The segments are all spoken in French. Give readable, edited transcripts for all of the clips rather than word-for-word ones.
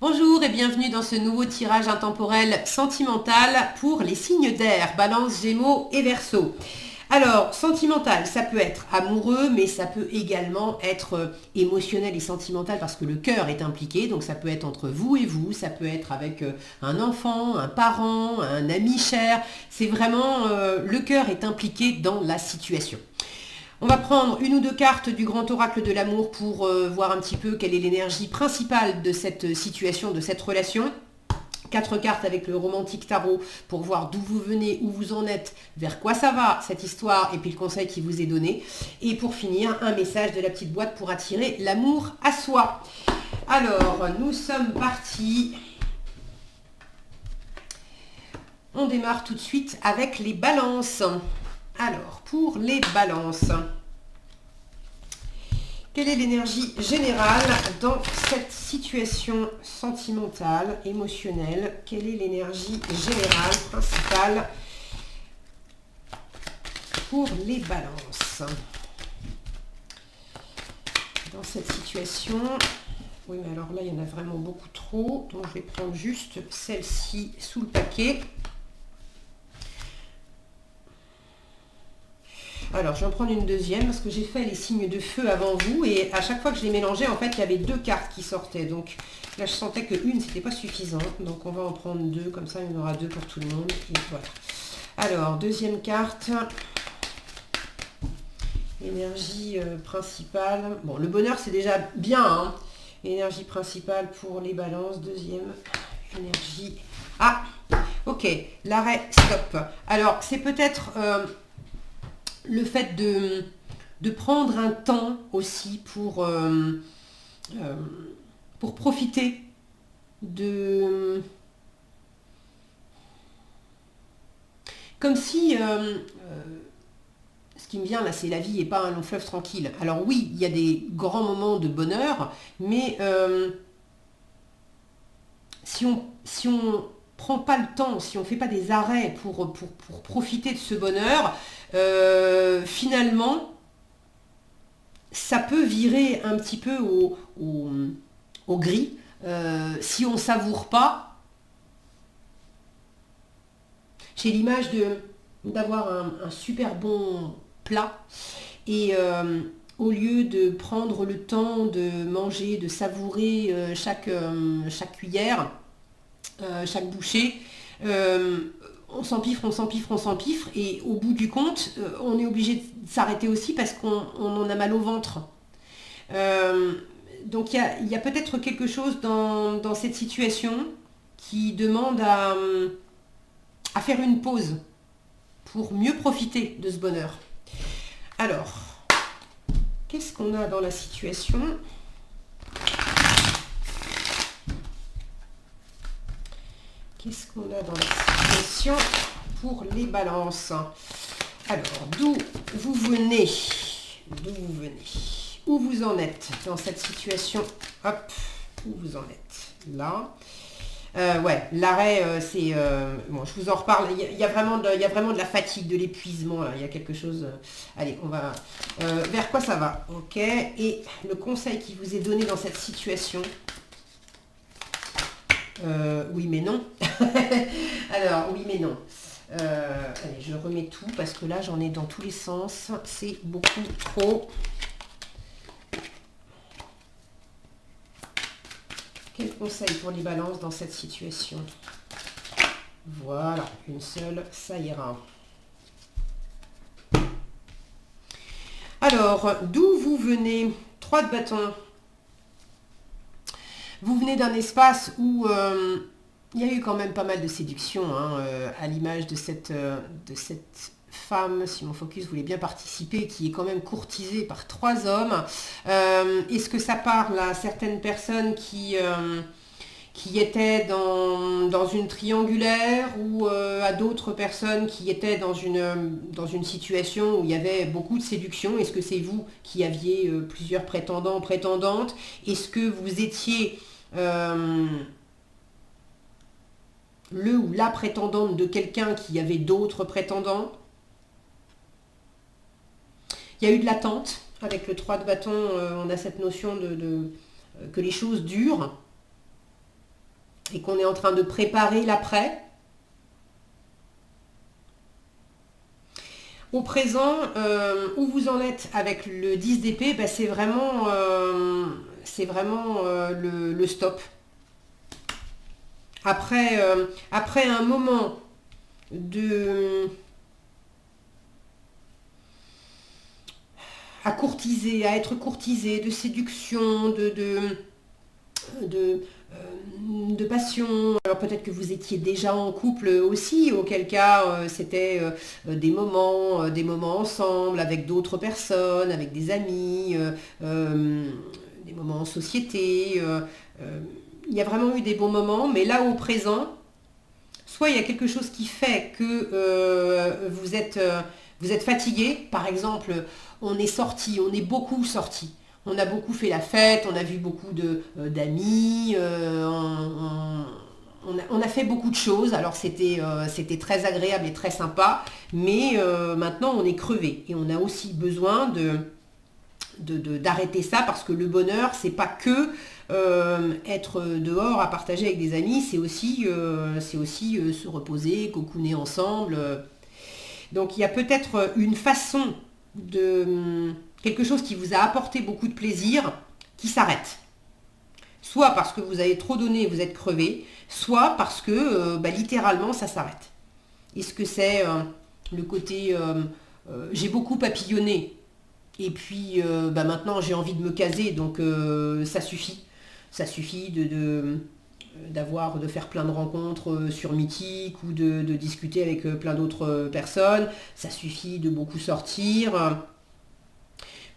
Bonjour et bienvenue dans ce nouveau tirage intemporel sentimental pour les signes d'air, Balance, Gémeaux et Verseau. Alors, sentimental, ça peut être amoureux, mais ça peut également être émotionnel et sentimental parce que le cœur est impliqué. Donc ça peut être entre vous et vous, ça peut être avec un enfant, un parent, un ami cher. C'est vraiment, le cœur est impliqué dans la situation. On va prendre une ou deux cartes du grand oracle de l'amour pour voir un petit peu quelle est l'énergie principale de cette situation, de cette relation. Quatre cartes avec le romantique tarot pour voir d'où vous venez, où vous en êtes, vers quoi ça va cette histoire et puis le conseil qui vous est donné. Et pour finir, un message de la petite boîte pour attirer l'amour à soi. Alors, nous sommes partis. On démarre tout de suite avec les balances. Alors, pour les balances, quelle est l'énergie générale dans cette situation sentimentale, émotionnelle? Quelle est l'énergie générale, principale pour les balances? Dans cette situation, oui mais alors là il y en a vraiment beaucoup trop, donc je vais prendre juste celle-ci sous le paquet. Alors, je vais en prendre une deuxième parce que j'ai fait les signes de feu avant vous et à chaque fois que je les mélangeais, en fait, il y avait deux cartes qui sortaient. Donc là, je sentais qu'une, c'était pas suffisant. Donc, on va en prendre deux, comme ça, il y en aura deux pour tout le monde. Et voilà. Alors, deuxième carte. Énergie principale. Bon, le bonheur, c'est déjà bien, hein. Énergie principale pour les balances. Deuxième énergie. Ah, ok. L'arrêt, stop. Alors, c'est peut-être... le fait de prendre un temps aussi pour profiter de... Comme si... ce qui me vient là, c'est la vie et pas un long fleuve tranquille. Alors oui, il y a des grands moments de bonheur, mais si on prend pas le temps, si on fait pas des arrêts pour profiter de ce bonheur, finalement, ça peut virer un petit peu au gris. Si on savoure pas, j'ai l'image d'avoir un super bon plat et au lieu de prendre le temps de manger, de savourer chaque cuillère, chaque bouchée, on s'empiffre, on s'empiffre, on s'empiffre, et au bout du compte, on est obligé de s'arrêter aussi parce qu'on en a mal au ventre. Euh, donc il y a peut-être quelque chose dans cette situation qui demande à faire une pause pour mieux profiter de ce bonheur. Alors, qu'est-ce qu'on a dans la situation? Qu'est-ce qu'on a dans la situation pour les balances? Alors, d'où vous venez? D'où vous venez? Où vous en êtes dans cette situation? Hop, où vous en êtes? Là. Ouais, l'arrêt, c'est... bon, je vous en reparle. Il y a vraiment de la fatigue, de l'épuisement. Il y a quelque chose... allez, on va... vers quoi ça va? Ok. Et le conseil qui vous est donné dans cette situation... oui mais non. Alors, oui mais non. Allez, je remets tout parce que là, j'en ai dans tous les sens. C'est beaucoup trop. Quel conseil pour les balances dans cette situation? Voilà, une seule, ça ira. Alors, d'où vous venez? 3 de bâton. Vous venez d'un espace où il y a eu quand même pas mal de séduction, hein, à l'image de cette femme, si mon focus voulait bien participer, qui est quand même courtisée par 3 hommes. Est-ce que ça parle à certaines personnes qui étaient dans une triangulaire ou à d'autres personnes qui étaient dans une situation où il y avait beaucoup de séduction? Est-ce que c'est vous qui aviez plusieurs prétendants, prétendantes? Est-ce que vous étiez le ou la prétendante de quelqu'un qui avait d'autres prétendants? Il y a eu de l'attente. Avec le 3 de bâton, on a cette notion que les choses durent. et qu'on est en train de préparer l'après. Au présent, où vous en êtes avec le 10 d'épée, ben c'est vraiment, le stop. Après un moment à courtiser, à être courtisé, de séduction, de passion. Alors peut-être que vous étiez déjà en couple aussi, auquel cas c'était des moments ensemble avec d'autres personnes, avec des amis, des moments en société. Il y a vraiment eu des bons moments, mais là au présent, soit il y a quelque chose qui fait que vous êtes fatigué. Par exemple, on est sorti, on est beaucoup sorti. On a beaucoup fait la fête, on a vu beaucoup d'amis, on a fait beaucoup de choses. Alors c'était très agréable et très sympa, mais maintenant on est crevé et on a aussi besoin d'arrêter ça parce que le bonheur, c'est pas que être dehors à partager avec des amis, c'est aussi se reposer, cocooner ensemble. Donc il y a peut-être une façon de quelque chose qui vous a apporté beaucoup de plaisir qui s'arrête. Soit parce que vous avez trop donné et vous êtes crevé, soit parce que littéralement ça s'arrête. Est-ce que c'est le côté j'ai beaucoup papillonné et puis maintenant j'ai envie de me caser, donc ça suffit. Ça suffit de faire plein de rencontres sur Mythique ou de discuter avec plein d'autres personnes. Ça suffit de beaucoup sortir.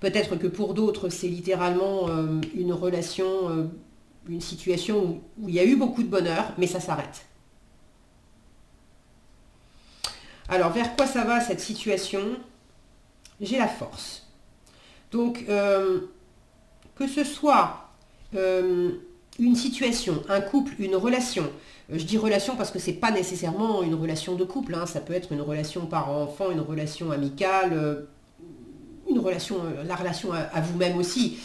Peut-être que pour d'autres, c'est littéralement une relation, une situation où il y a eu beaucoup de bonheur, mais ça s'arrête. Alors, vers quoi ça va cette situation? J'ai la force. Donc, que ce soit une situation, un couple, une relation, je dis relation parce que c'est pas nécessairement une relation de couple, hein, ça peut être une relation parent-enfant, une relation amicale, une relation, la relation à vous-même aussi.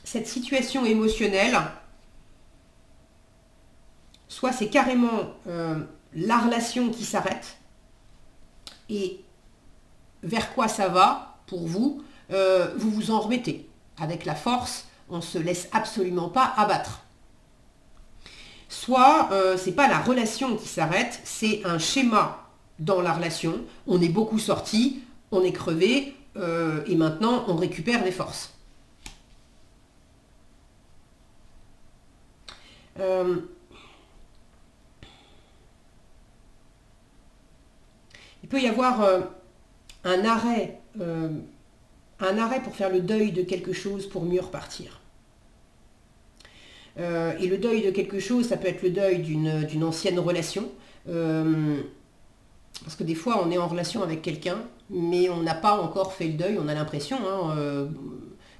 Cette situation émotionnelle, soit c'est carrément la relation qui s'arrête, et vers quoi ça va pour vous, vous vous en remettez. Avec la force, on ne se laisse absolument pas abattre. Soit c'est pas la relation qui s'arrête, c'est un schéma dans la relation. On est beaucoup sorti, on est crevé, et maintenant on récupère des forces. Il peut y avoir un arrêt pour faire le deuil de quelque chose pour mieux repartir. Et le deuil de quelque chose, ça peut être le deuil d'une ancienne relation. Parce que des fois, on est en relation avec quelqu'un, mais on n'a pas encore fait le deuil. On a l'impression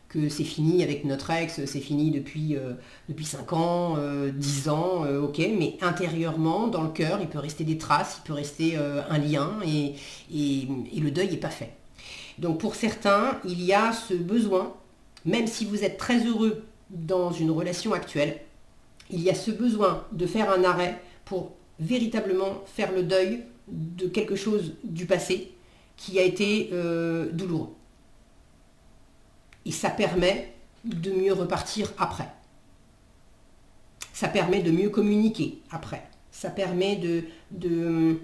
que c'est fini avec notre ex, c'est fini depuis 5 ans, 10 ans, ok. Mais intérieurement, dans le cœur, il peut rester des traces, il peut rester un lien, et le deuil n'est pas fait. Donc pour certains, il y a ce besoin, même si vous êtes très heureux dans une relation actuelle, il y a ce besoin de faire un arrêt pour véritablement faire le deuil de quelque chose du passé qui a été douloureux. Et ça permet de mieux repartir après. Ça permet de mieux communiquer après. Ça permet de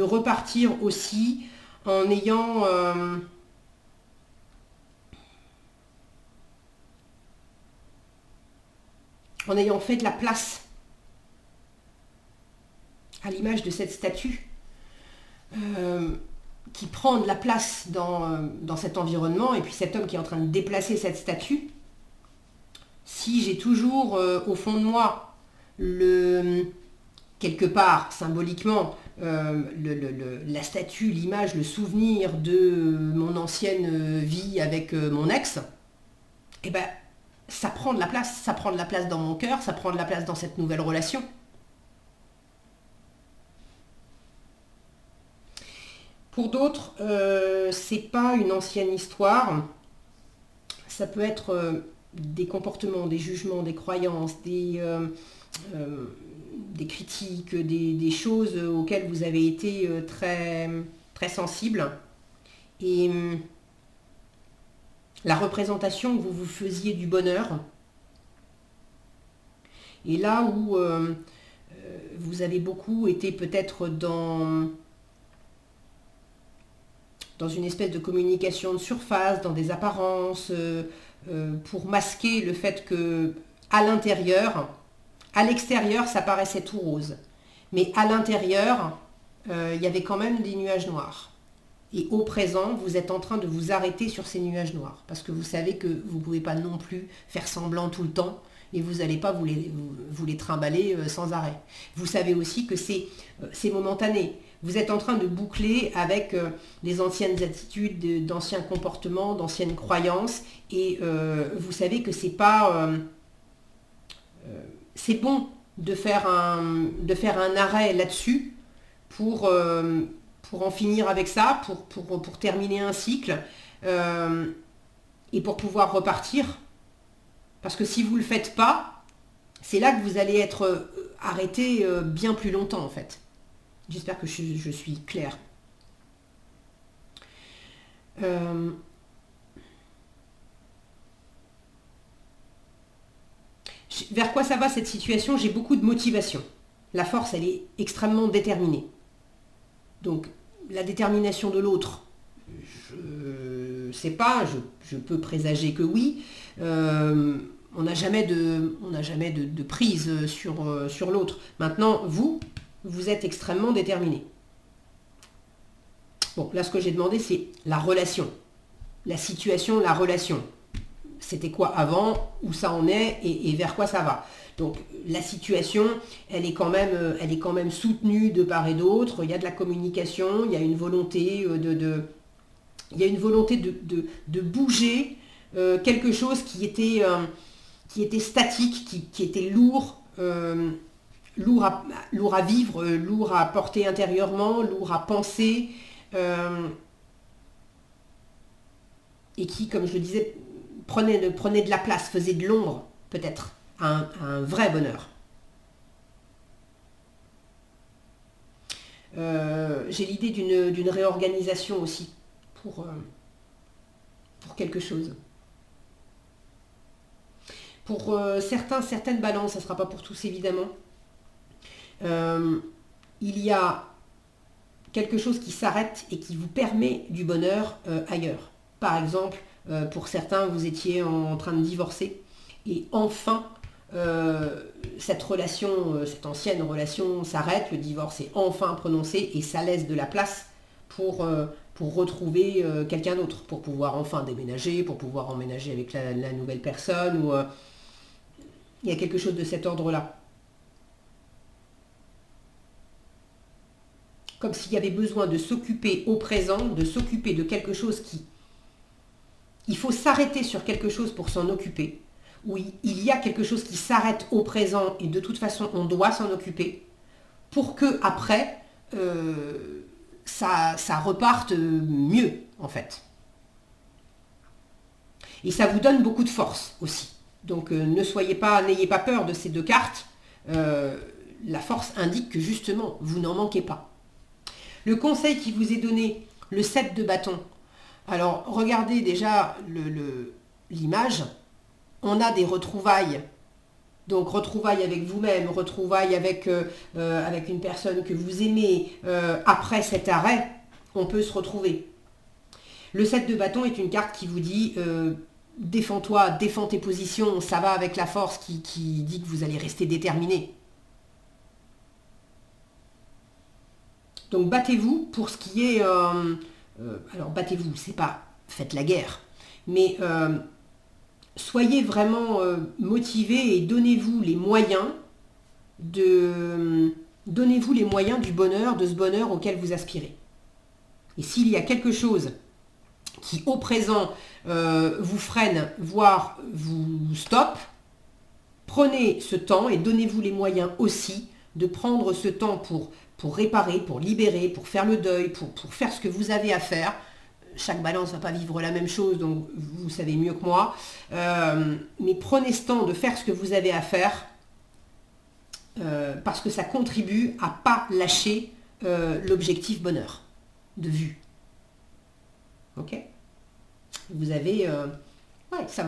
repartir aussi en ayant fait de la place, à l'image de cette statue qui prend de la place dans cet environnement, et puis cet homme qui est en train de déplacer cette statue. Si j'ai toujours au fond de moi quelque part symboliquement la statue, l'image, le souvenir de mon ancienne vie avec mon ex, et ben ça prend de la place dans mon cœur, ça prend de la place dans cette nouvelle relation. Pour d'autres, c'est pas une ancienne histoire, ça peut être des comportements, des jugements, des croyances, des critiques, des choses auxquelles vous avez été très, très sensible. Et la représentation que vous vous faisiez du bonheur, et là où vous avez beaucoup été peut-être dans une espèce de communication de surface, dans des apparences, pour masquer le fait que à l'extérieur, ça paraissait tout rose. Mais à l'intérieur, il y avait quand même des nuages noirs. Et au présent, vous êtes en train de vous arrêter sur ces nuages noirs. Parce que vous savez que vous ne pouvez pas non plus faire semblant tout le temps. Et vous n'allez pas vous les trimballer sans arrêt. Vous savez aussi que c'est momentané. Vous êtes en train de boucler avec des anciennes attitudes, d'anciens comportements, d'anciennes croyances. Et vous savez que c'est pas... c'est bon de faire un arrêt là-dessus pour en finir avec ça, pour terminer un cycle et pour pouvoir repartir. Parce que si vous ne le faites pas, c'est là que vous allez être arrêté bien plus longtemps en fait. J'espère que je suis claire. Vers quoi ça va cette situation? J'ai beaucoup de motivation. La force, elle est extrêmement déterminée. Donc, la détermination de l'autre, je ne sais pas, je peux présager que oui. On n'a jamais de prise sur l'autre. Maintenant, vous êtes extrêmement déterminé. Bon, là, ce que j'ai demandé, c'est la relation. La situation, la relation. C'était quoi avant, où ça en est et vers quoi ça va. Donc la situation, elle est quand même soutenue de part et d'autre. Il y a de la communication, il y a une volonté de bouger quelque chose qui était statique, qui était lourd à vivre, lourd à porter intérieurement, lourd à penser, et qui, comme je le disais, prenait de la place, faisait de l'ombre, peut-être, à un vrai bonheur. J'ai l'idée d'une réorganisation aussi pour quelque chose. Pour certaines balances, ça ne sera pas pour tous évidemment, il y a quelque chose qui s'arrête et qui vous permet du bonheur ailleurs. Par exemple, pour certains, vous étiez en train de divorcer et enfin, cette ancienne relation s'arrête, le divorce est enfin prononcé et ça laisse de la place pour retrouver quelqu'un d'autre, pour pouvoir enfin déménager, pour pouvoir emménager avec la nouvelle personne. Il y a quelque chose de cet ordre-là. Comme s'il y avait besoin de s'occuper au présent, de s'occuper de quelque chose qui... Il faut s'arrêter sur quelque chose pour s'en occuper. Oui, il y a quelque chose qui s'arrête au présent et de toute façon on doit s'en occuper pour que après ça reparte mieux en fait. Et ça vous donne beaucoup de force aussi. Donc n'ayez pas peur de ces deux cartes. La force indique que justement vous n'en manquez pas. Le conseil qui vous est donné, le 7 de bâton. Alors regardez déjà l'image. On a des retrouvailles. Donc retrouvailles avec vous-même, retrouvailles avec une personne que vous aimez. Après cet arrêt, on peut se retrouver. Le 7 de bâton est une carte qui vous dit défends-toi, défends tes positions, ça va avec la force qui dit que vous allez rester déterminé. Donc battez-vous pour ce qui est... alors battez-vous, c'est pas faites la guerre, mais soyez vraiment motivés et donnez-vous les moyens du bonheur, de ce bonheur auquel vous aspirez. Et s'il y a quelque chose qui au présent vous freine, voire vous stoppe, prenez ce temps et donnez-vous les moyens aussi de prendre ce temps pour réparer, pour libérer, pour faire le deuil, pour faire ce que vous avez à faire. chaque balance ne va pas vivre la même chose, donc vous savez mieux que moi. Mais prenez ce temps de faire ce que vous avez à faire, parce que ça contribue à ne pas lâcher l'objectif bonheur de vue. Ok? Vous avez... ouais, ça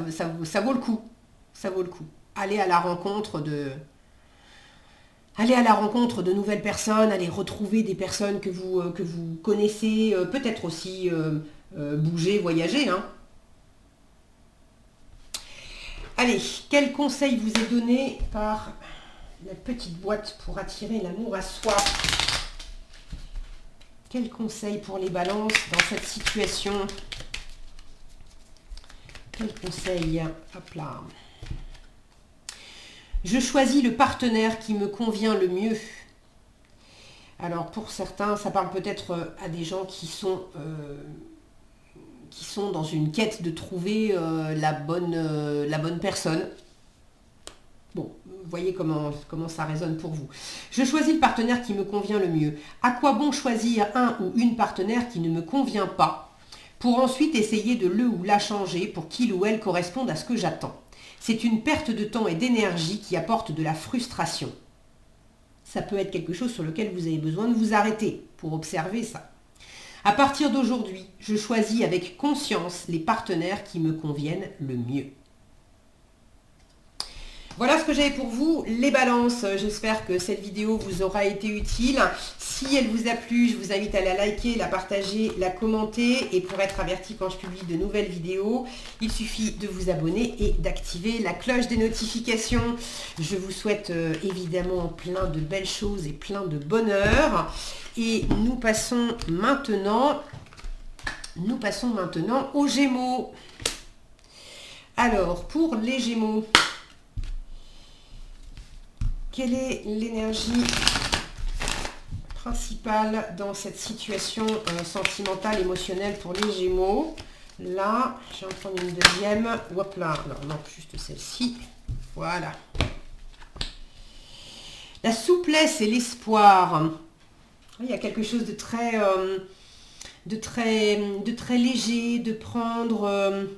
vaut le coup. Ça vaut le coup. Allez à la rencontre de nouvelles personnes, allez retrouver des personnes que vous connaissez, peut-être aussi bouger, voyager. Hein. Allez, quel conseil vous est donné par la petite boîte pour attirer l'amour à soi? Quel conseil pour les balances dans cette situation? Quel conseil? Hop là. Je choisis le partenaire qui me convient le mieux. Alors pour certains, ça parle peut-être à des gens qui sont dans une quête de trouver la bonne personne. Bon, vous voyez comment ça résonne pour vous. Je choisis le partenaire qui me convient le mieux. À quoi bon choisir un ou une partenaire qui ne me convient pas pour ensuite essayer de le ou la changer pour qu'il ou elle corresponde à ce que j'attends? C'est une perte de temps et d'énergie qui apporte de la frustration. Ça peut être quelque chose sur lequel vous avez besoin de vous arrêter pour observer ça. À partir d'aujourd'hui, je choisis avec conscience les partenaires qui me conviennent le mieux. Voilà ce que j'avais pour vous, les balances. J'espère que cette vidéo vous aura été utile. Si elle vous a plu, je vous invite à la liker, la partager, la commenter. Et pour être averti quand je publie de nouvelles vidéos, il suffit de vous abonner et d'activer la cloche des notifications. Je vous souhaite évidemment plein de belles choses et plein de bonheur. Et nous passons maintenant aux Gémeaux. Alors, pour les Gémeaux, quelle est l'énergie principale dans cette situation sentimentale, émotionnelle pour les Gémeaux? Là, je vais en prendre une deuxième. Hop là, non, juste celle-ci. Voilà. La souplesse et l'espoir. Il y a quelque chose de très léger, de prendre...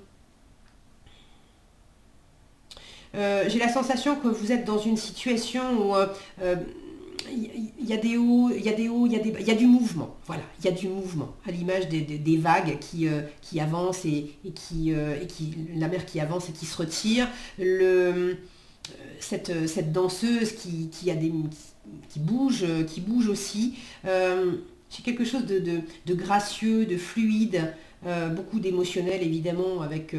j'ai la sensation que vous êtes dans une situation où il y a des hauts, il y a des du mouvement. Voilà, il y a du mouvement, à l'image des vagues qui avancent et qui la mer qui avance et qui se retire. Cette danseuse qui bouge aussi. J'ai quelque chose de gracieux, de fluide, beaucoup d'émotionnel évidemment avec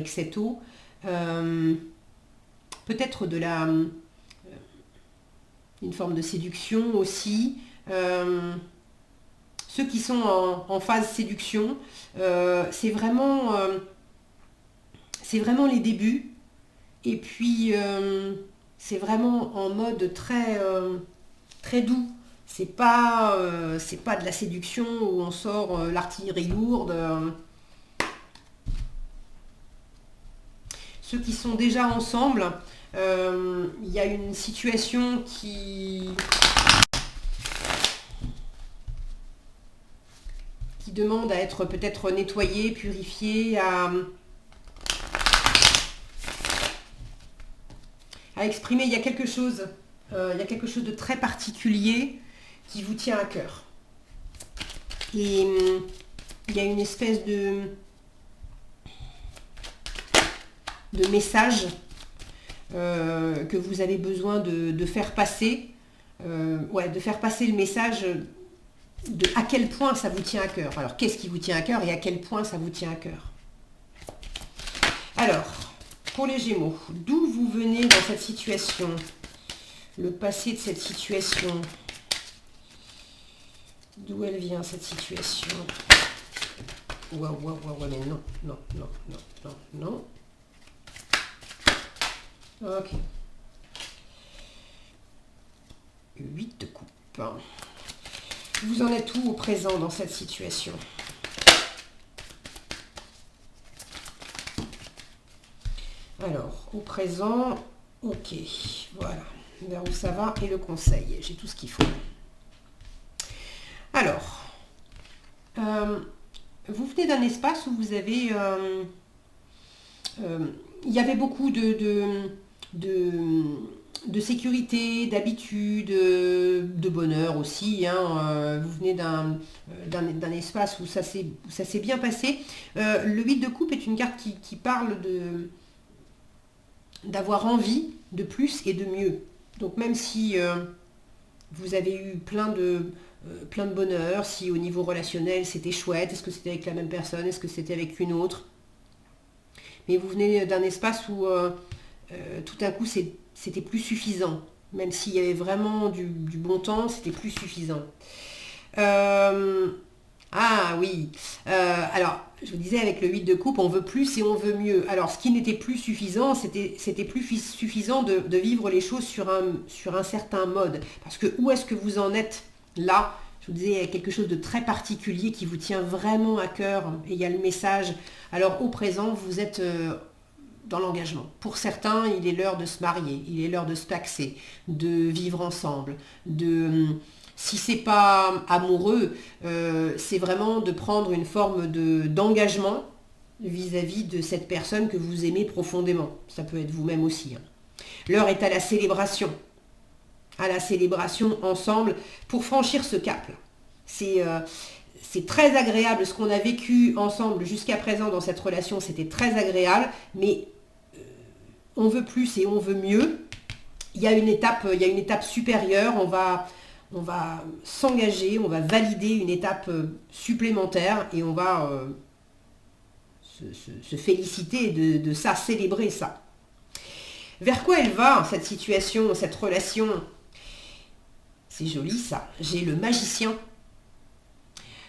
cette eau. Peut-être une forme de séduction aussi. Ceux qui sont en phase séduction, c'est vraiment les débuts. Et puis, c'est vraiment en mode très doux. C'est pas de la séduction où on sort l'artillerie lourde. Ceux qui sont déjà ensemble, il y a une situation qui demande à être peut-être nettoyée, purifiée, à exprimer. Il y a quelque chose de très particulier qui vous tient à cœur. Et il y a une espèce de message que vous avez besoin de faire passer. De faire passer le message de à quel point ça vous tient à cœur. Alors, qu'est-ce qui vous tient à cœur et à quel point ça vous tient à cœur? Alors, pour les Gémeaux, d'où vous venez dans cette situation? Le passé de cette situation. D'où elle vient, cette situation? Ouais, mais non. Ok. 8 de coupe. Vous en êtes où au présent dans cette situation? Alors, au présent, ok, voilà, vers où ça va et le conseil, j'ai tout ce qu'il faut. Alors, vous venez d'un espace où vous avez... il y avait beaucoup de sécurité, d'habitude, de bonheur aussi. Vous venez d'un espace où ça s'est bien passé. Le 8 de coupe est une carte qui parle d'avoir envie de plus et de mieux. Donc même si vous avez eu plein de bonheur, si au niveau relationnel c'était chouette, est-ce que c'était avec la même personne, est-ce que c'était avec une autre, mais vous venez d'un espace où tout d'un coup c'était plus suffisant. Même s'il y avait vraiment du bon temps, c'était plus suffisant. Ah oui, alors je vous disais avec le 8 de coupe, on veut plus et on veut mieux. Alors ce qui n'était plus suffisant, c'était plus suffisant de vivre les choses sur un certain mode. Parce que où est-ce que vous en êtes là? Je vous disais, il y a quelque chose de très particulier qui vous tient vraiment à cœur et il y a le message. Alors au présent, vous êtes dans l'engagement. Pour certains, il est l'heure de se marier, il est l'heure de se paxer, de vivre ensemble, si c'est pas amoureux, c'est vraiment de prendre une forme d'engagement vis-à-vis de cette personne que vous aimez profondément. Ça peut être vous-même aussi. L'heure est à la célébration ensemble pour franchir ce cap-là. C'est très agréable ce qu'on a vécu ensemble jusqu'à présent dans cette relation, c'était très agréable, mais on veut plus et on veut mieux. Il y a une étape supérieure, on va s'engager, on va valider une étape supplémentaire et on va se féliciter de ça, célébrer ça. Vers quoi elle va, cette situation, cette relation? C'est joli ça. J'ai le magicien.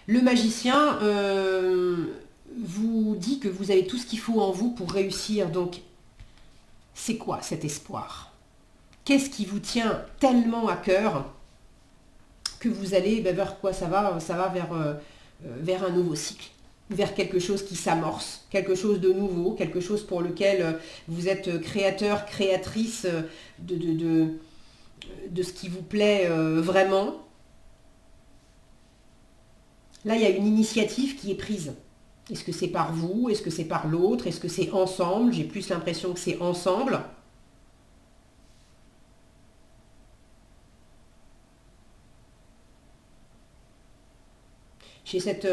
Le magicien vous dit que vous avez tout ce qu'il faut en vous pour réussir. Donc, c'est quoi cet espoir? Qu'est-ce qui vous tient tellement à cœur que vous allez, vers quoi ça va? Ça va vers un nouveau cycle, vers quelque chose qui s'amorce, quelque chose de nouveau, quelque chose pour lequel vous êtes créateur, créatrice de ce qui vous plaît vraiment. Là, il y a une initiative qui est prise. Est-ce que c'est par vous? Est-ce que c'est par l'autre? Est-ce que c'est ensemble? J'ai plus l'impression que c'est ensemble. J'ai cette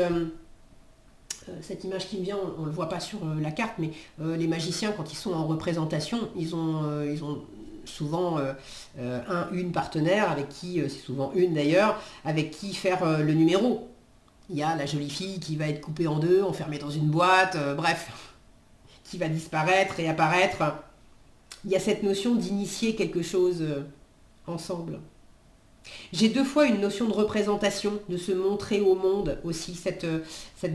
image qui me vient, on ne le voit pas sur la carte, mais les magiciens, quand ils sont en représentation, ils ont souvent une partenaire, avec qui, c'est souvent une d'ailleurs, avec qui faire le numéro. Il y a la jolie fille qui va être coupée en deux, enfermée dans une boîte, bref, qui va disparaître, réapparaître. Il y a cette notion d'initier quelque chose ensemble. J'ai 2 fois une notion de représentation, de se montrer au monde aussi, cette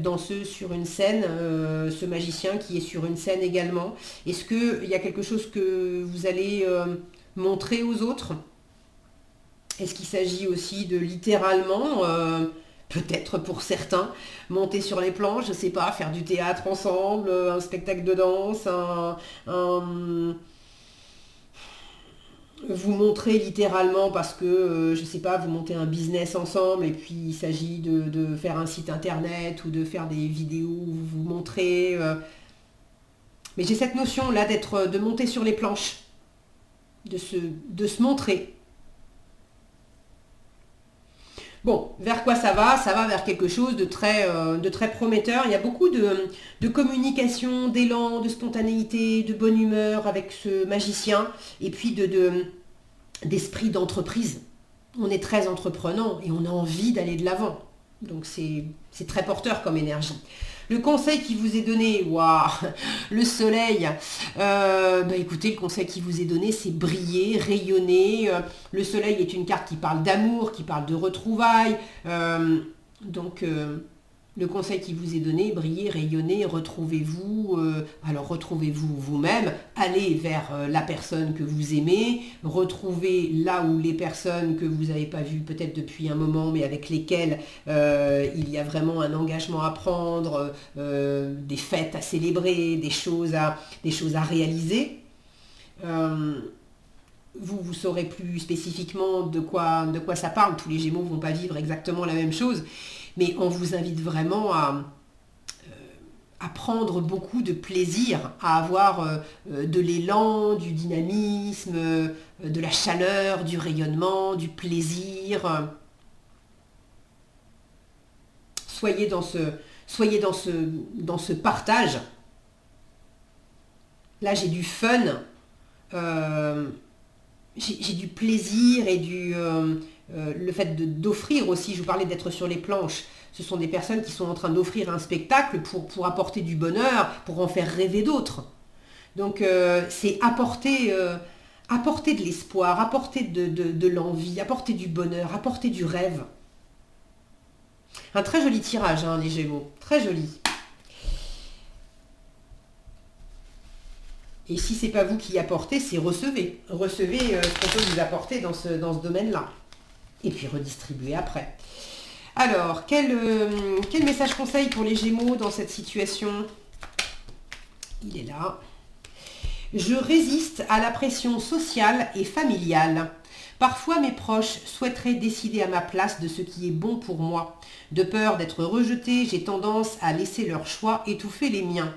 danseuse sur une scène, ce magicien qui est sur une scène également. Est-ce qu'il y a quelque chose que vous allez montrer aux autres? Est-ce qu'il s'agit aussi de littéralement, peut-être pour certains, monter sur les planches, je ne sais pas, faire du théâtre ensemble, un spectacle de danse, vous montrer littéralement parce que, je ne sais pas, vous montez un business ensemble et puis il s'agit de faire un site internet ou de faire des vidéos où vous vous montrez. Mais j'ai cette notion-là de monter sur les planches, de se montrer. Bon, vers quoi ça va? Ça va vers quelque chose de très prometteur. Il y a beaucoup de communication, d'élan, de spontanéité, de bonne humeur avec ce magicien. Et puis d'esprit d'entreprise. On est très entreprenant et on a envie d'aller de l'avant. Donc c'est très porteur comme énergie. Le conseil qui vous est donné, waouh, le soleil, écoutez, le conseil qui vous est donné, c'est briller, rayonner. Le soleil est une carte qui parle d'amour, qui parle de retrouvailles. Le conseil qui vous est donné, brillez, rayonnez, retrouvez-vous. Alors retrouvez-vous vous-même, allez vers la personne que vous aimez, retrouvez là où les personnes que vous n'avez pas vues peut-être depuis un moment, mais avec lesquelles il y a vraiment un engagement à prendre, des fêtes à célébrer, des choses à réaliser. Vous saurez plus spécifiquement de quoi ça parle. Tous les Gémeaux ne vont pas vivre exactement la même chose. Mais on vous invite vraiment à prendre beaucoup de plaisir, à avoir de l'élan, du dynamisme, de la chaleur, du rayonnement, du plaisir. Soyez dans ce partage. Là, j'ai du fun, j'ai du plaisir et le fait d'offrir aussi. Je vous parlais d'être sur les planches. Ce sont des personnes qui sont en train d'offrir un spectacle pour apporter du bonheur, pour en faire rêver d'autres. Donc, c'est apporter de l'espoir, apporter de l'envie, apporter du bonheur, apporter du rêve. Un très joli tirage, hein, les Gémeaux. Très joli. Et si ce n'est pas vous qui apportez, c'est recevez. Recevez ce qu'on peut vous apporter dans ce domaine-là. Et puis redistribuez après. Alors, quel message conseil pour les Gémeaux dans cette situation? Il est là. Je résiste à la pression sociale et familiale. Parfois, mes proches souhaiteraient décider à ma place de ce qui est bon pour moi. De peur d'être rejeté, j'ai tendance à laisser leurs choix étouffer les miens.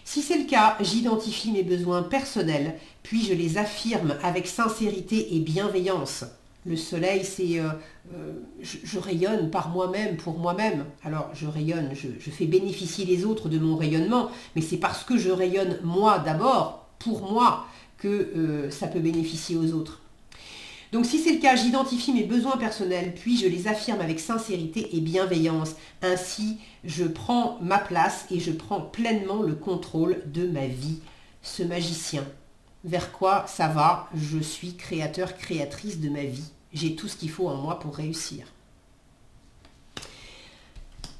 Si c'est le cas, j'identifie mes besoins personnels, puis je les affirme avec sincérité et bienveillance. Le soleil, c'est je rayonne par moi-même, pour moi-même. Alors, je rayonne, je fais bénéficier les autres de mon rayonnement, mais c'est parce que je rayonne moi d'abord, pour moi, que ça peut bénéficier aux autres. Donc, si c'est le cas, j'identifie mes besoins personnels, puis je les affirme avec sincérité et bienveillance. Ainsi, je prends ma place et je prends pleinement le contrôle de ma vie. Ce magicien. Vers quoi ça va? Je suis créateur, créatrice de ma vie. J'ai tout ce qu'il faut en moi pour réussir.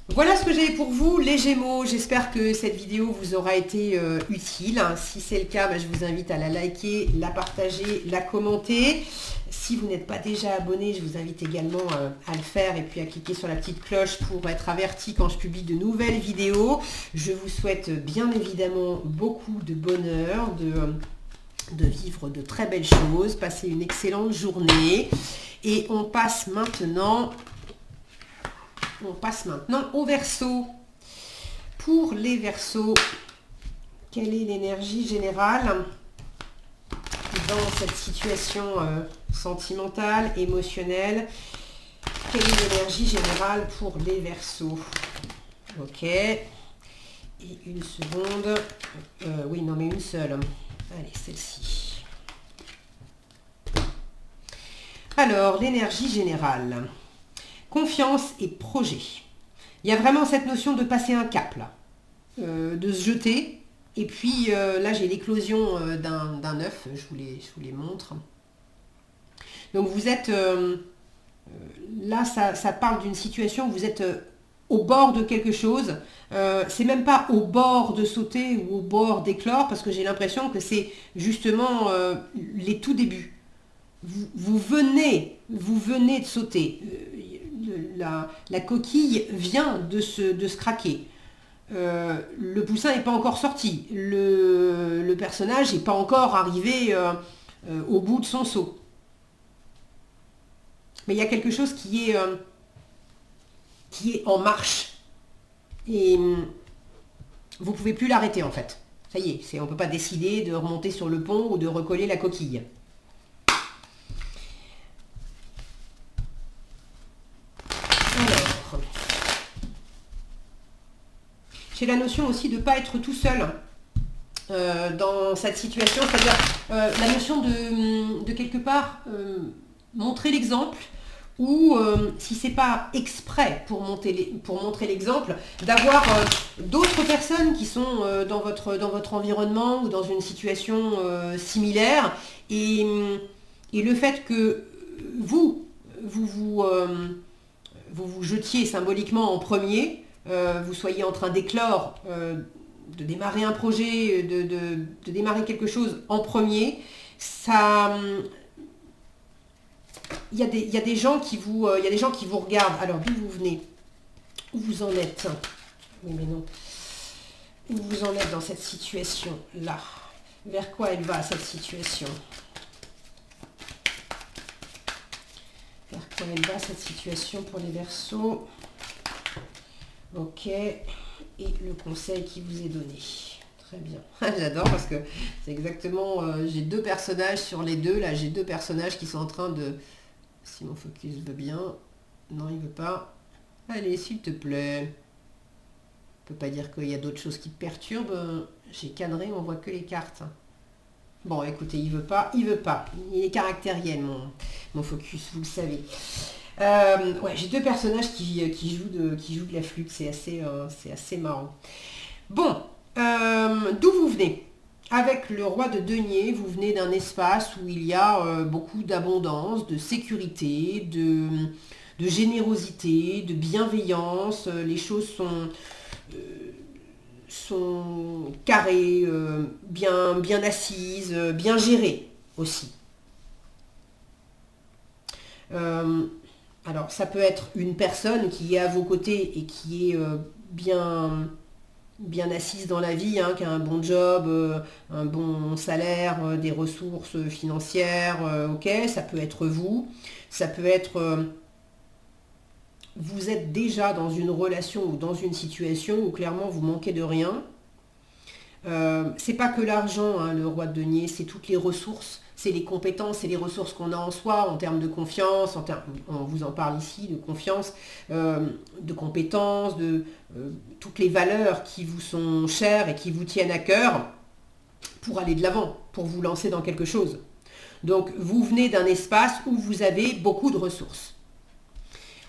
Voilà ce que j'avais pour vous, les Gémeaux. J'espère que cette vidéo vous aura été utile. Si c'est le cas, je vous invite à la liker, la partager, la commenter. Si vous n'êtes pas déjà abonné, je vous invite également à le faire et puis à cliquer sur la petite cloche pour être averti quand je publie de nouvelles vidéos. Je vous souhaite bien évidemment beaucoup de bonheur, de vivre de très belles choses, passer une excellente journée. Et on passe maintenant au Verseau. Pour les Verseaux, quelle est l'énergie générale dans cette situation sentimentale, émotionnelle? Quelle est l'énergie générale pour les Verseaux? Ok. Et une seconde. Oui, non, mais une seule. Allez, celle-ci. Alors, l'énergie générale. Confiance et projet. Il y a vraiment cette notion de passer un cap, là. De se jeter. Et puis, là, j'ai l'éclosion d'un œuf. Je vous les montre. Donc, vous êtes... là, ça parle d'une situation où vous êtes au bord de quelque chose. C'est même pas au bord de sauter ou au bord d'éclore, parce que j'ai l'impression que c'est justement les tout débuts. Vous venez de sauter. La coquille vient de se craquer. Le poussin n'est pas encore sorti. Le personnage n'est pas encore arrivé au bout de son saut. Mais il y a quelque chose qui est en marche. Et vous ne pouvez plus l'arrêter en fait. Ça y est, on ne peut pas décider de remonter sur le pont ou de recoller la coquille. Alors, j'ai la notion aussi de ne pas être tout seul dans cette situation. C'est-à-dire la notion de quelque part montrer l'exemple. Ou si c'est pas exprès pour montrer l'exemple, d'avoir d'autres personnes qui sont dans votre environnement ou dans une situation similaire, et le fait que vous jetiez symboliquement en premier, vous soyez en train d'éclore, de démarrer un projet, de démarrer quelque chose en premier, ça... Il y a des gens qui vous regardent. Alors, d'où vous venez? Où vous en êtes? Oui, mais non. Où vous en êtes dans cette situation-là? Vers quoi elle va, cette situation? Vers quoi elle va, cette situation pour les Verseaux? Ok. et le conseil qui vous est donné. Très bien. J'adore parce que c'est exactement... j'ai deux personnages sur les deux. Là, j'ai deux personnages qui sont en train de... Si mon focus veut bien... Non, il veut pas. Allez, s'il te plaît. On peut pas dire qu'il y a d'autres choses qui te perturbent. J'ai cadré, on voit que les cartes. Bon, écoutez, il veut pas, il veut pas. Il est caractériel, mon focus, vous le savez. Ouais, j'ai deux personnages qui jouent de la flûte. C'est assez marrant. Bon, d'où vous venez? Avec le roi de denier, vous venez d'un espace où il y a beaucoup d'abondance, de sécurité, de générosité, de bienveillance. Les choses sont carrées, bien assises, bien gérées aussi. Alors, ça peut être une personne qui est à vos côtés et qui est bien assise dans la vie, hein, qui a un bon job, un bon salaire, des ressources financières, ok, ça peut être vous, ça peut être... vous êtes déjà dans une relation ou dans une situation où clairement vous manquez de rien. C'est pas que l'argent, hein, le roi de denier, c'est toutes les ressources, c'est les compétences, c'est les ressources qu'on a en soi en termes de confiance, on vous en parle ici, de confiance, de compétences, de toutes les valeurs qui vous sont chères et qui vous tiennent à cœur pour aller de l'avant, pour vous lancer dans quelque chose. Donc vous venez d'un espace où vous avez beaucoup de ressources.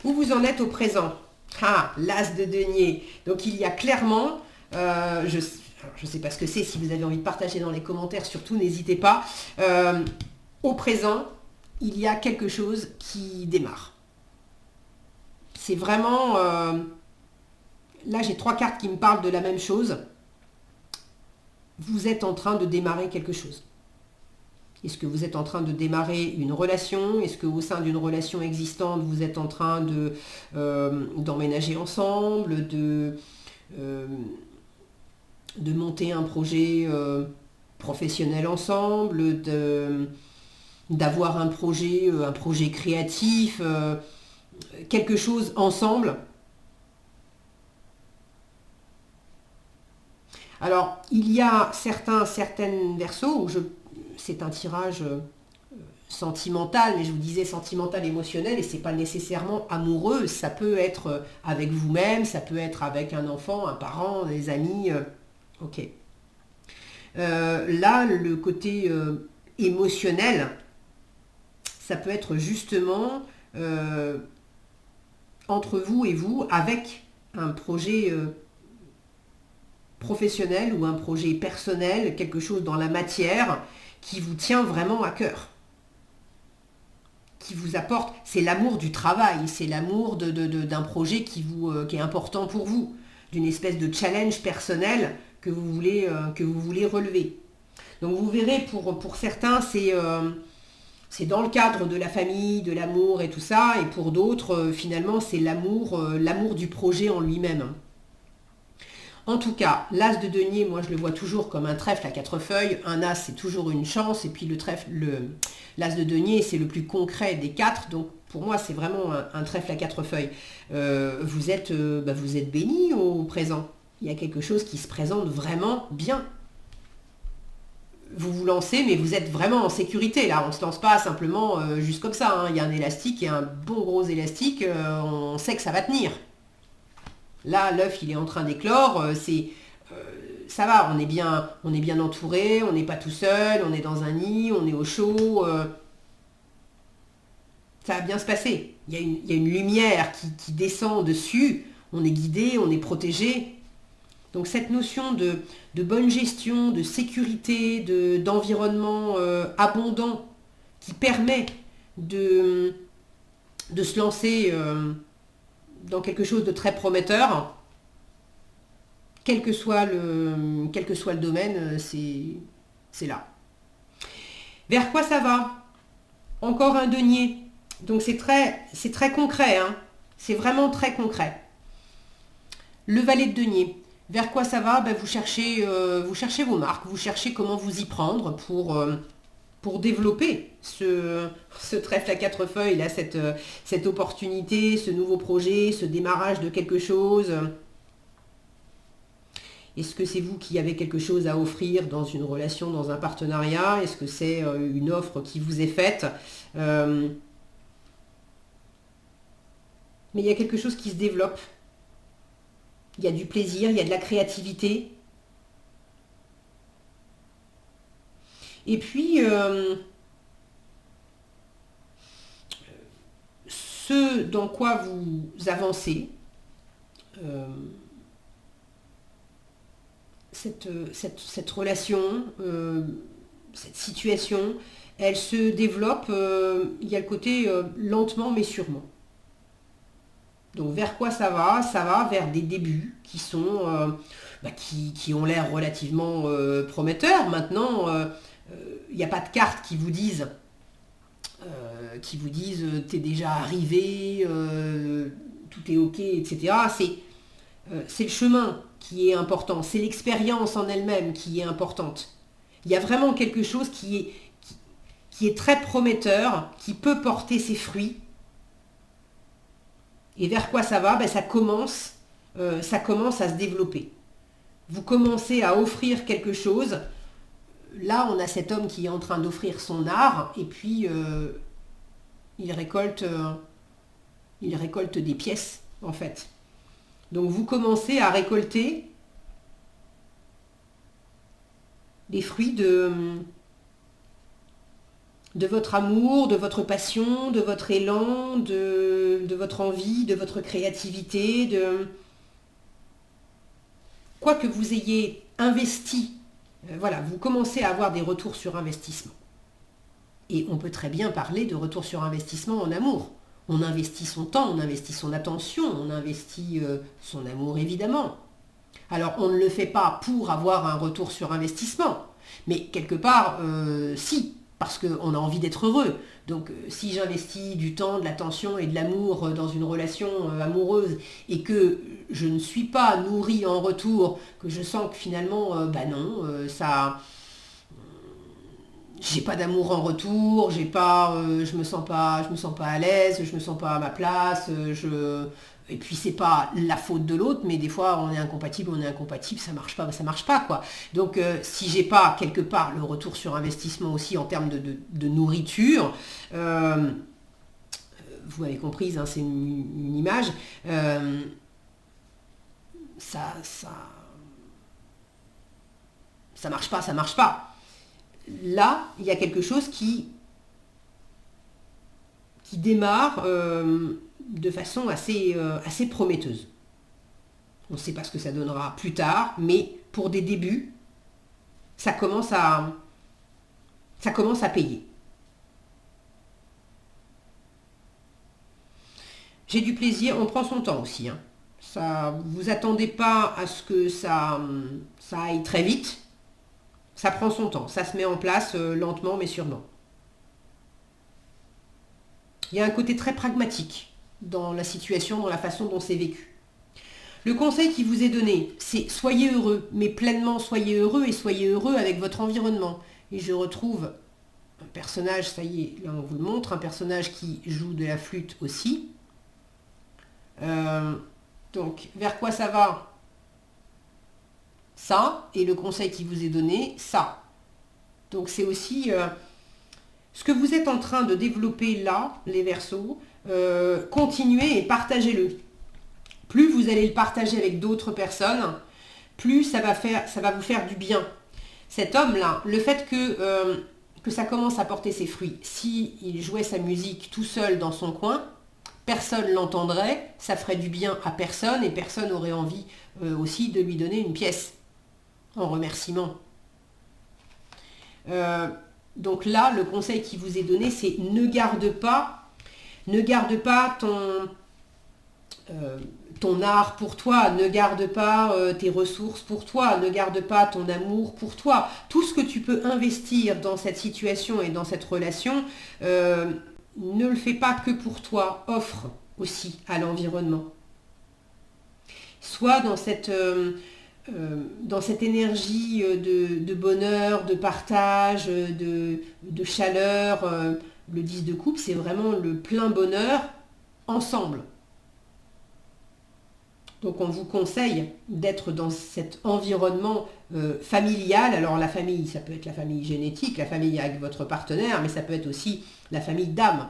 Où vous en êtes au présent? Ah, l'as de denier. Donc il y a clairement, je ne sais pas ce que c'est, si vous avez envie de partager dans les commentaires, surtout n'hésitez pas. Au présent, il y a quelque chose qui démarre. C'est vraiment... là, j'ai trois cartes qui me parlent de la même chose. Vous êtes en train de démarrer quelque chose. Est-ce que vous êtes en train de démarrer une relation? Est-ce qu'au sein d'une relation existante, vous êtes en train d'emménager ensemble, de monter un projet professionnel ensemble, d'avoir un projet créatif, quelque chose ensemble? Alors, il y a certaines versos où c'est un tirage sentimental, mais je vous disais sentimental, émotionnel, et c'est pas nécessairement amoureux, ça peut être avec vous-même, ça peut être avec un enfant, un parent, des amis, ok. Là, le côté émotionnel, ça peut être justement entre vous et vous, avec un projet professionnel ou un projet personnel, quelque chose dans la matière qui vous tient vraiment à cœur, qui vous apporte, c'est l'amour du travail, c'est l'amour d'un projet qui est important pour vous, d'une espèce de challenge personnel que vous voulez relever. Donc vous verrez, pour certains, c'est dans le cadre de la famille, de l'amour et tout ça, et pour d'autres, finalement, c'est l'amour du projet en lui-même. En tout cas, l'as de denier, moi je le vois toujours comme un trèfle à 4 feuilles. Un as, c'est toujours une chance. Et puis l'as de denier, c'est le plus concret des 4. Donc pour moi, c'est vraiment un trèfle à 4 feuilles. Vous êtes béni au présent. Il y a quelque chose qui se présente vraiment bien. Vous vous lancez, mais vous êtes vraiment en sécurité. Là, on ne se lance pas simplement juste comme ça, hein. Il y a un élastique et un bon gros élastique. On sait que ça va tenir. Là, l'œuf, il est en train d'éclore, ça va, on est bien entouré, on n'est pas tout seul, on est dans un nid, on est au chaud, ça va bien se passer. Il y a une lumière qui descend dessus, on est guidé, on est protégé. Donc cette notion de bonne gestion, de sécurité, d'environnement abondant, qui permet de se lancer... dans quelque chose de très prometteur, quel que soit le domaine, c'est là. Vers quoi ça va? Encore un denier. Donc c'est très concret, hein. C'est vraiment très concret. Le valet de denier. Vers quoi ça va? Vous cherchez vos marques, vous cherchez comment vous y prendre pour développer ce trèfle à 4 feuilles, là, cette opportunité, ce nouveau projet, ce démarrage de quelque chose. Est-ce que c'est vous qui avez quelque chose à offrir dans une relation, dans un partenariat? Est-ce que c'est une offre qui vous est faite? Mais il y a quelque chose qui se développe. Il y a du plaisir, il y a de la créativité. Et puis, ce dans quoi vous avancez, cette relation, cette situation, elle se développe, il y a le côté lentement mais sûrement. Donc vers quoi ça va? Ça va vers des débuts qui sont qui ont l'air relativement prometteurs. Maintenant, il n'y a pas de cartes qui vous disent t'es déjà arrivé, tout est ok, etc. C'est le chemin qui est important, c'est l'expérience en elle-même qui est importante. Il y a vraiment quelque chose qui est très prometteur, qui peut porter ses fruits. Et vers quoi ça va? Ça commence à se développer. Vous commencez à offrir quelque chose. Là, on a cet homme qui est en train d'offrir son art, et puis il récolte des pièces, en fait. Donc vous commencez à récolter les fruits de votre amour, de votre passion, de votre élan, de votre envie, de votre créativité, de quoi que vous ayez investi. Voilà, vous commencez à avoir des retours sur investissement. Et on peut très bien parler de retour sur investissement en amour. On investit son temps, on investit son attention, on investit son amour évidemment. Alors on ne le fait pas pour avoir un retour sur investissement, mais quelque part, si, parce qu'on a envie d'être heureux. Donc si j'investis du temps, de l'attention et de l'amour dans une relation amoureuse et que je ne suis pas nourrie en retour, que je sens que finalement, j'ai pas d'amour en retour, je me sens pas à l'aise, je me sens pas à ma place, et puis c'est pas la faute de l'autre, mais des fois on est incompatible, ça marche pas quoi. Donc si j'ai pas quelque part le retour sur investissement aussi en termes de nourriture, vous m'avez comprise, hein, c'est une image, ça marche pas. Là, il y a quelque chose qui démarre de façon assez prometteuse. On ne sait pas ce que ça donnera plus tard, mais pour des débuts, ça commence à payer. J'ai du plaisir, on prend son temps aussi. Hein. Ça, vous attendez pas à ce que ça aille très vite. Ça prend son temps, ça se met en place lentement mais sûrement. Il y a un côté très pragmatique dans la situation, dans la façon dont c'est vécu. Le conseil qui vous est donné, c'est soyez heureux, mais pleinement soyez heureux et soyez heureux avec votre environnement. Et je retrouve un personnage, ça y est, là on vous le montre, un personnage qui joue de la flûte aussi. Donc, vers quoi ça va? Ça, et le conseil qui vous est donné, ça. Donc c'est aussi ce que vous êtes en train de développer là, les Verseaux, continuez et partagez-le. Plus vous allez le partager avec d'autres personnes, plus ça va vous faire du bien. Cet homme-là, le fait que ça commence à porter ses fruits, s'il jouait sa musique tout seul dans son coin, personne l'entendrait, ça ferait du bien à personne et personne n'aurait envie aussi de lui donner une pièce en remerciement. Donc là, le conseil qui vous est donné, c'est ne garde pas ton art pour toi, ne garde pas tes ressources pour toi, ne garde pas ton amour pour toi. Tout ce que tu peux investir dans cette situation et dans cette relation, ne le fais pas que pour toi, offre aussi à l'environnement. Soit dans cette énergie de bonheur, de partage, de chaleur. Le 10 de coupe, c'est vraiment le plein bonheur ensemble. Donc on vous conseille d'être dans cet environnement familial. Alors la famille, ça peut être la famille génétique, la famille avec votre partenaire, mais ça peut être aussi la famille d'âme.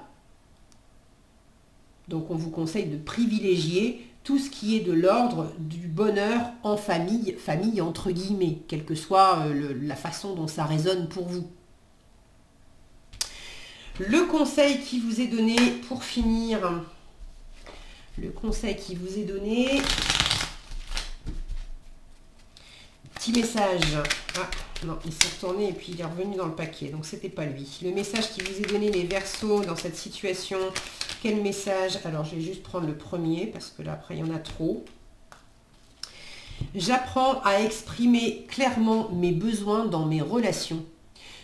Donc on vous conseille de privilégier tout ce qui est de l'ordre du bonheur en famille, famille entre guillemets, quelle que soit la façon dont ça résonne pour vous. Le conseil qui vous est donné pour finir, le conseil qui vous est donné, petit message. Ah non, il s'est retourné et puis il est revenu dans le paquet, donc c'était pas lui. Le message qui vous est donné, les Verseaux, dans cette situation, quel message? Alors je vais juste prendre le premier parce que là après il y en a trop. J'apprends à exprimer clairement mes besoins dans mes relations.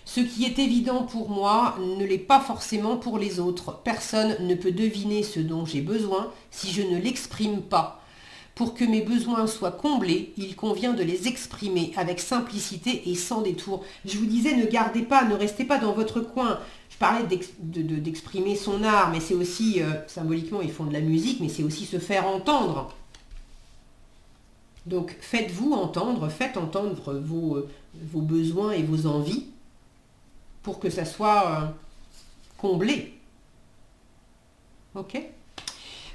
Ce qui est évident pour moi ne l'est pas forcément pour les autres. Personne ne peut deviner ce dont j'ai besoin si je ne l'exprime pas. Pour que mes besoins soient comblés, il convient de les exprimer avec simplicité et sans détour. Je vous disais, ne gardez pas, ne restez pas dans votre coin. Je parlais d'exprimer son art, mais c'est aussi, symboliquement, ils font de la musique, mais c'est aussi se faire entendre. Donc faites-vous entendre, faites entendre vos besoins et vos envies, pour que ça soit comblé. Ok?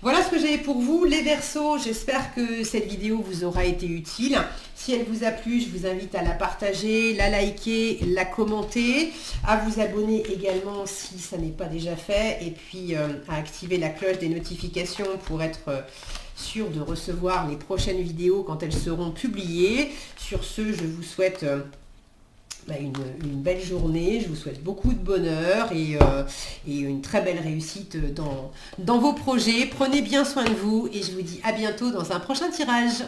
Voilà ce que j'avais pour vous, les Verseaux. J'espère que cette vidéo vous aura été utile. Si elle vous a plu, je vous invite à la partager, la liker, la commenter, à vous abonner également si ça n'est pas déjà fait, et puis à activer la cloche des notifications pour être sûr de recevoir les prochaines vidéos quand elles seront publiées. Sur ce, je vous souhaite une belle journée, je vous souhaite beaucoup de bonheur et une très belle réussite dans vos projets. Prenez bien soin de vous et je vous dis à bientôt dans un prochain tirage.